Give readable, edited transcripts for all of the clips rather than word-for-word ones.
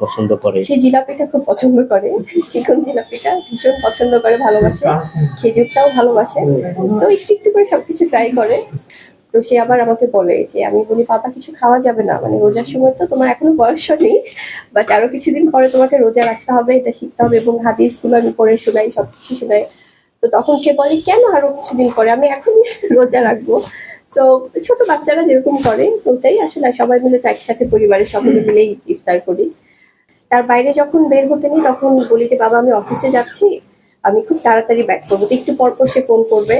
পছন্দ করে? সে জিলাপিটা খুব পছন্দ করে। চিকন জিলাপিটা ভীষণ পছন্দ করে, ভালোবাসে। খেজুরটাও ভালোবাসে। সো একটু, একটু করে সবকিছু ট্রাই করে। তো সে আবার আমাকে বলে যে, আমি বলি, "বাবা কিছু খাওয়া যাবে না। মানে রোজার সময় তো তোমার এখনো বয়স হয়নি। বাট আরো কিছুদিন পরে তোমাকে রোজা রাখতে হবে, এটা শিখতে হবে" এবং হাদিসগুলো আমি পড়ে শোনাই, সবকিছু শোনাই। তো তখন সে বলে, "কেন আরো কিছুদিন পরে? আমি এখনই রোজা রাখবো।" সো ছোট বাচ্চারা যেরকম করে ওটাই আসলে সবাই মিলে তো একসাথে পরিবারের সবাই মিলেই ইফতার করি। তার বাইরে যখন বের হতে নেই তখন বলি যে, "বাবা আমি অফিসে যাচ্ছি, আমি খুব তাড়াতাড়ি ব্যাক করবো।" তো একটু পর পর সে ফোন করবে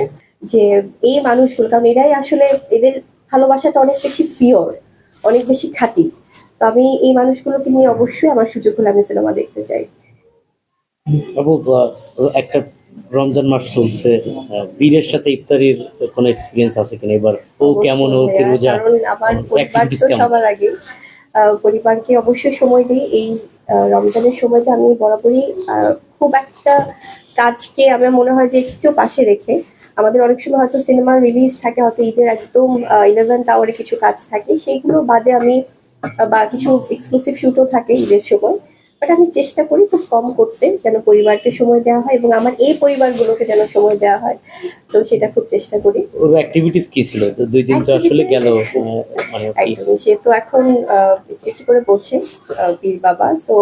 যে এই মানুষগুলো, কারণ এরাই আসলে, এদের ভালোবাসাটা অনেক বেশি পিওর, অনেক বেশি খাঁটি। তো আমি এই মানুষগুলোকে নিয়ে অবশ্যই আমার সুযোগ হলে আমি সিনেমা দেখতে চাই। বাবু, একটা রমজান মাস চলছে, বীরের সাথে ইফতারির কোনো এক্সপিরিয়েন্স আছে কিনা? এবার ও কেমন, ও কি ভাইয়া, রোজা, কারণ আমার পরিবার অ্যাক্টিভিটিস তো কেমন? সবার আগে। পরিবারকে অবশ্যই সময় দিই। এই রমজানের সময়টা আমি বরাবরই খুব একটা কাজকে আমার মনে হয় যে একটু পাশে রেখে, আমাদের অনেক সময় হয়তো সিনেমার রিলিজ থাকে, হয়তো ঈদের একদম 11th আওয়ারে কিছু কাজ থাকে, সেইগুলো বাদে আমি বা কিছু এক্সক্লুসিভ শুটও থাকে ঈদের সময়। বাট আমি চেষ্টা করি খুব কম করতে, যেন পরিবারকে সময় দেওয়া হয় এবং আমার এই পরিবারগুলোকে যেন সময় দেওয়া হয়। তো সেটা খুব চেষ্টা করি। ওর অ্যাক্টিভিটিস কি ছিল? তো 2 দিন তো আসলে গেল, মানে কি? একদমই, সে তো এখন একটু একটু করে বলছে, পীর বাবা। সো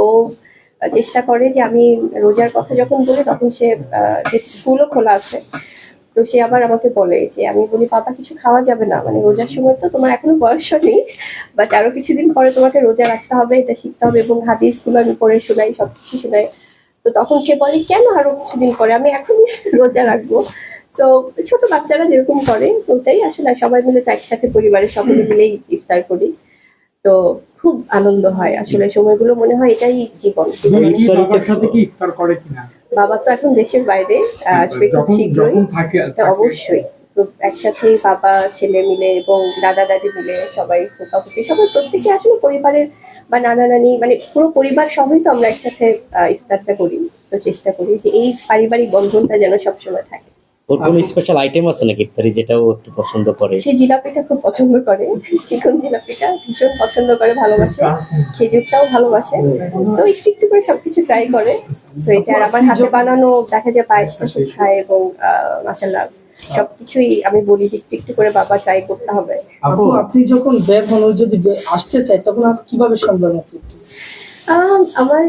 চেষ্টা করে যে আমি রোজার কথা যখন বলি তখন সে, যে স্কুলও খোলা আছে, তো সে আবার আমাকে বলে যে, আমি বলি, "বাবা কিছু খাওয়া যাবে না। মানে রোজার সময় তো তোমার এখনো বয়স হয়নি। বাট আরো কিছুদিন পরে তোমাকে রোজা রাখতে হবে, এটা শিখতে হবে" এবং হাদিসগুলো আমি পড়ে শোনাই, সবকিছু শোনাই। তো তখন সে বলে, "কেন আরো কিছুদিন পরে? আমি এখনই রোজা রাখবো।" সো ছোট বাচ্চারা যেরকম করে ওটাই আসলে সবাই মিলে তো একসাথে পরিবারের সবাই মিলেই ইফতার করি। তো খুব আনন্দ হয় আসলে, সময়গুলো মনে হয় এটাই জীবন। বাবার সাথে কি ইফতার করে কিনা? বাবা তো এখন দেশের বাইরে, আসবে খুব শীঘ্রই। অবশ্যই। তো একসাথে বাবা ছেলে মিলে এবং দাদা দাদি মিলে সবাই, ফুপা ফুপি সবাই, প্রত্যেকে আসলে পরিবারের বা নানা নানি, মানে পুরো পরিবার সবাই তো আমরা একসাথে ইফতারটা করি। তো চেষ্টা করি যে এই পারিবারিক বন্ধনটা যেন সবসময় থাকে। ওর কোনো স্পেশাল আইটেম আছে নাকি ইফতারি যেটা ও একটু পছন্দ করে? সে জিলাপিটা খুব পছন্দ করে। চিকন জিলাপিটা ভীষণ পছন্দ করে, ভালোবাসে। খেজুরটাও ভালোবাসে। সো একটু, একটু করে সবকিছু ট্রাই করে। তো এটা আর আমার হাতে বানানো দেখা যায় পায়েসটা খুব খায় এবং মাশাআল্লাহ সবকিছুই আমি বলি যে একটু, একটু করে বাবা ট্রাই করতে হবে। আপু, আপনি যখন বের হন, ও যদি আসতে চায় তখন আপনি কিভাবে সামলান আপনি? আমার,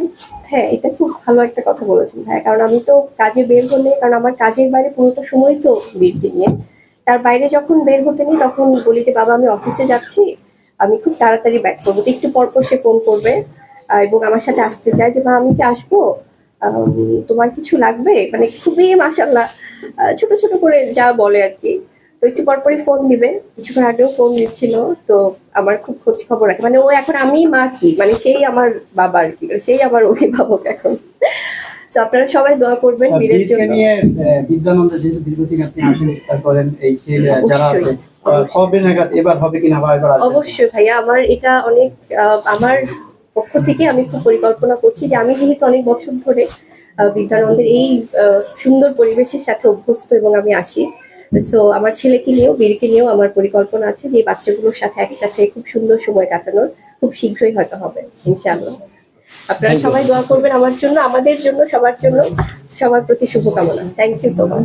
হ্যাঁ, এটা খুব ভালো একটা কথা বলেছেন ভাইয়া। কারণ আমি তো কাজে বের হলে, কারণ আমার কাজের বাইরে পুরোটা সময় তো বীরকে নিয়ে। তার বাইরে যখন বের হতে নেই তখন বলি যে, "বাবা আমি অফিসে যাচ্ছি, আমি খুব তাড়াতাড়ি ব্যাক করবো।" তো একটু পর পর সে ফোন করবে এবং আমার সাথে আসতে চায় যে, "মা আমি কি আসবো? তোমার কিছু লাগবে?" মানে খুবই মাশাআল্লাহ ছোট, ছোট করে যা বলে আরকি। তো একটু পরপরই ফোন দিবে। কিছুক্ষণ আগেও ফোন দিচ্ছিল। তো আমার খুব খোঁজ খবর রাখে। মানে ও এখন আমি মা কি? মানে সেই আমার বাবা আরকি। সেই আমার অভিভাবক এখন। সো আপনারা সবাই দোয়া করবেন বীরের বীরকে জন্য। নিয়ে বিদ্যানন্দে যেহেতু দীর্ঘদিন আপনি আসেন ইফতার করেন, এই যে যারা আছে, অবশ্যই। কবে নাগাদ এবার হবে কিনা বা এবার আসবে? অবশ্যই ভাইয়া, আমার এটা অনেক, আমার পক্ষ থেকে আমি খুব পরিকল্পনা করছি যে আমি যেহেতু অনেক বছর ধরে বিদ্যানন্দের এই সুন্দর পরিবেশের সাথে অভ্যস্ত এবং আমি আসি। সো আমার ছেলেকে নিয়েও, বীরকে নিয়েও আমার পরিকল্পনা আছে যে এই বাচ্চাগুলোর সাথে একসাথে খুব সুন্দর সময় কাটানোর। খুব শীঘ্রই হয়তো হবে ইনশাআল্লাহ। আপনারা সবাই দোয়া করবেন আমার জন্য, আমাদের জন্য, সবার জন্য। সবার প্রতি শুভকামনা। Thank you so much.